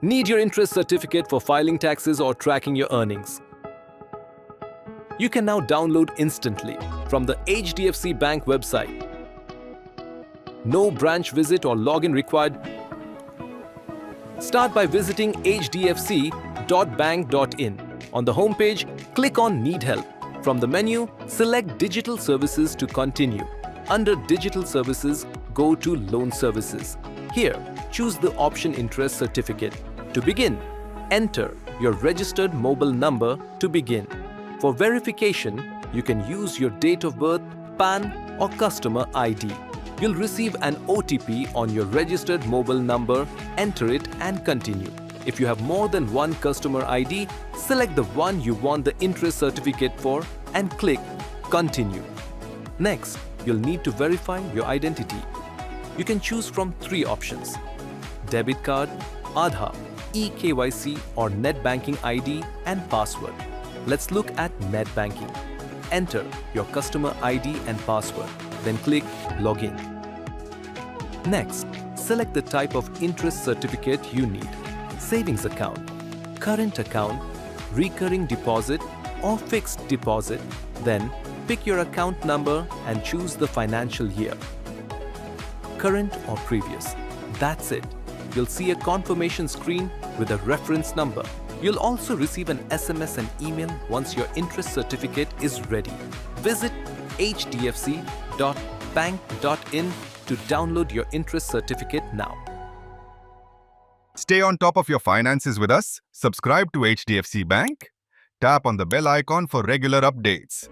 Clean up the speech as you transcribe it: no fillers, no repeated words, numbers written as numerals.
Need your interest certificate for filing taxes or tracking your earnings? You can now download instantly from the HDFC Bank website. No branch visit or login required. Start by visiting hdfc.bank.in. On the homepage, click on Need Help. From the menu, select Digital Services to continue. Under Digital Services, go to Loan Services. Here, choose the option Interest Certificate. To begin, enter your registered mobile number to begin. For verification, you can use your date of birth, PAN or customer ID. You'll receive an OTP on your registered mobile number, enter it and continue. If you have more than one customer ID, select the one you want the interest certificate for and click Continue. Next, you'll need to verify your identity. You can choose from 3 options: Debit Card, Aadhaar, eKYC or NetBanking ID and password. Let's look at NetBanking. Enter your customer ID and password, then click Login. Next, select the type of interest certificate you need: savings account, current account, recurring deposit or fixed deposit. Then pick your account number and choose the financial year, current or previous. That's it. You'll see a confirmation screen with a reference number. You'll also receive an SMS and email once your interest certificate is ready. Visit hdfc.bank.in to download your interest certificate now. Stay on top of your finances with us. Subscribe to HDFC Bank. Tap on the bell icon for regular updates.